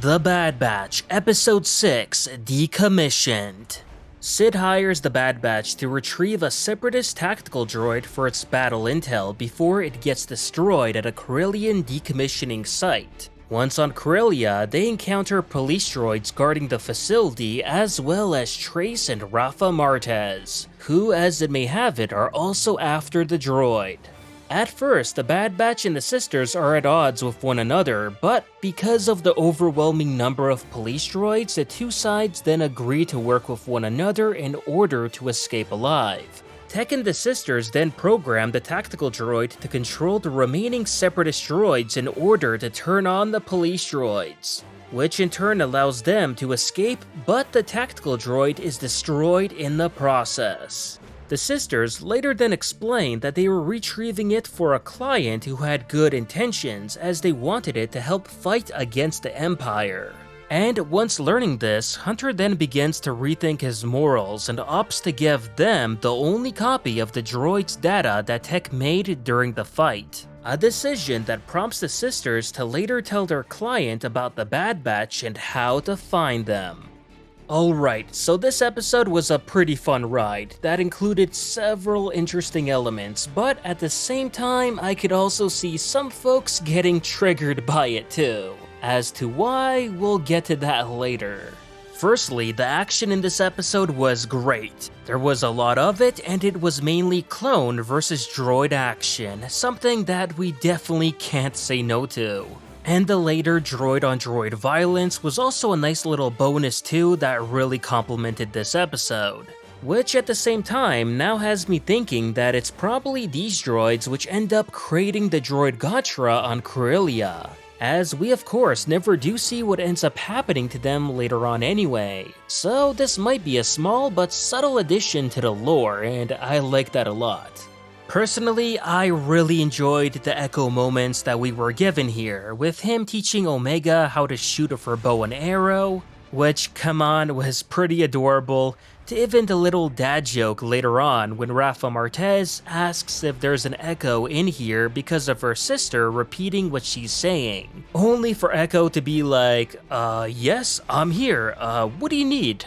The Bad Batch, Episode 6, Decommissioned. Sid hires the Bad Batch to retrieve a separatist tactical droid for its battle intel before it gets destroyed at a Corellian decommissioning site. Once on Corellia, they encounter police droids guarding the facility as well as Trace and Rafa Martez, who, as it may have it, are also after the droid. At first, the Bad Batch and the sisters are at odds with one another, but because of the overwhelming number of police droids, the two sides then agree to work with one another in order to escape alive. Tech and the sisters then program the tactical droid to control the remaining separatist droids in order to turn on the police droids, which in turn allows them to escape, but the tactical droid is destroyed in the process. The sisters later then explained that they were retrieving it for a client who had good intentions as they wanted it to help fight against the Empire. And once learning this, Hunter then begins to rethink his morals and opts to give them the only copy of the droid's data that Tech made during the fight. A decision that prompts the sisters to later tell their client about the Bad Batch and how to find them. Alright, so this episode was a pretty fun ride that included several interesting elements, but at the same time I could also see some folks getting triggered by it too. As to why, we'll get to that later. Firstly, the action in this episode was great. There was a lot of it, and it was mainly clone versus droid action, something that we definitely can't say no to. And the later droid-on-droid violence was also a nice little bonus too that really complemented this episode. Which at the same time now has me thinking that it's probably these droids which end up creating the droid Gotra on Corellia, as we of course never do see what ends up happening to them later on anyway. So this might be a small but subtle addition to the lore, and I like that a lot. Personally, I really enjoyed the Echo moments that we were given here, with him teaching Omega how to shoot with her bow and arrow, which, come on, was pretty adorable, to even the little dad joke later on when Rafa Martez asks if there's an Echo in here because of her sister repeating what she's saying, only for Echo to be like, yes, I'm here, what do you need?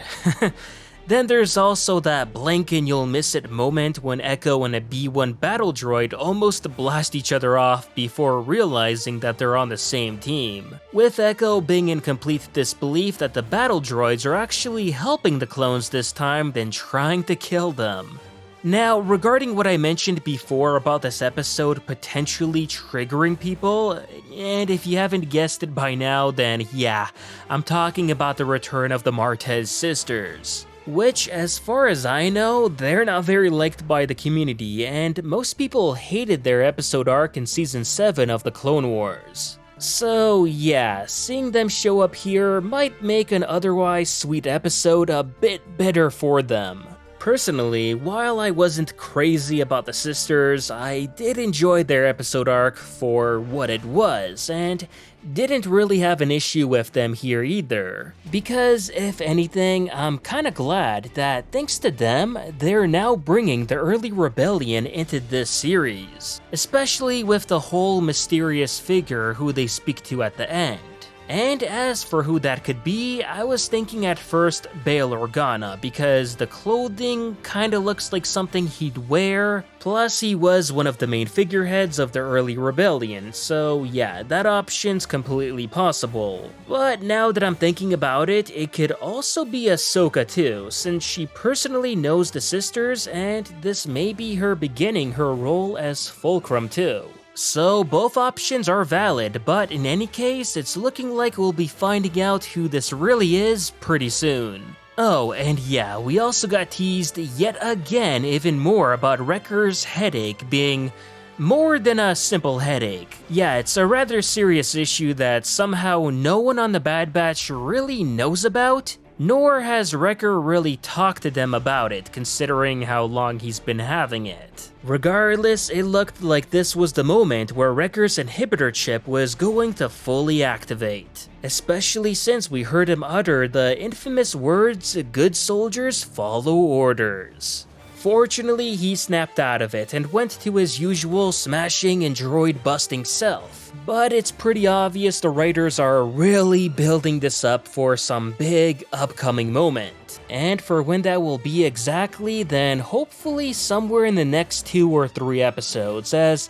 Then there's also that blink and you'll miss it moment when Echo and a B-1 battle droid almost blast each other off before realizing that they're on the same team, with Echo being in complete disbelief that the battle droids are actually helping the clones this time than trying to kill them. Now, regarding what I mentioned before about this episode potentially triggering people, and if you haven't guessed it by now, then yeah, I'm talking about the return of the Martez sisters. Which, as far as I know, they're not very liked by the community, and most people hated their episode arc in Season 7 of the Clone Wars. So yeah, seeing them show up here might make an otherwise sweet episode a bit better for them. Personally, while I wasn't crazy about the sisters, I did enjoy their episode arc for what it was, and didn't really have an issue with them here either. Because if anything, I'm kinda glad that thanks to them, they're now bringing the early rebellion into this series, especially with the whole mysterious figure who they speak to at the end. And as for who that could be, I was thinking at first Bail Organa because the clothing kinda looks like something he'd wear, plus he was one of the main figureheads of the early rebellion, so yeah, that option's completely possible. But now that I'm thinking about it, it could also be Ahsoka too, since she personally knows the sisters and this may be her beginning her role as Fulcrum too. So both options are valid, but in any case, it's looking like we'll be finding out who this really is pretty soon. Oh, and yeah, we also got teased yet again even more about Wrecker's headache being more than a simple headache. Yeah, it's a rather serious issue that somehow no one on the Bad Batch really knows about, nor has Wrecker really talked to them about it, considering how long he's been having it. Regardless, it looked like this was the moment where Wrecker's inhibitor chip was going to fully activate, especially since we heard him utter the infamous words, "Good soldiers follow orders." Fortunately, he snapped out of it and went to his usual smashing and droid busting self, But it's pretty obvious the writers are really building this up for some big upcoming moment. And for when that will be exactly, then hopefully somewhere in the next 2 or 3 episodes, as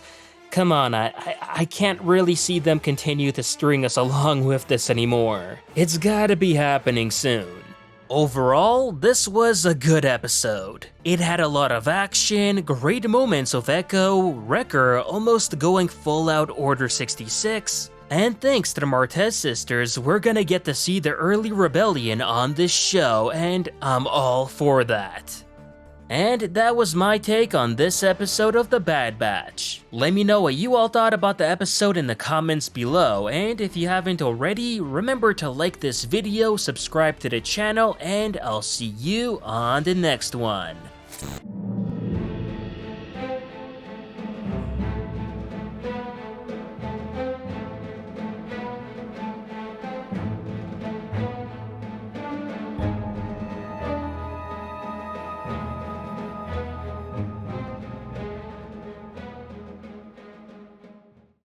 come on, I can't really see them continue to string us along with this anymore. It's gotta be happening soon. Overall, this was a good episode. It had a lot of action, great moments of Echo, Wrecker almost going full out Order 66, and thanks to the Martez sisters, we're gonna get to see the early rebellion on this show, and I'm all for that. And that was my take on this episode of The Bad Batch. Let me know what you all thought about the episode in the comments below, and if you haven't already, remember to like this video, subscribe to the channel, and I'll see you on the next one.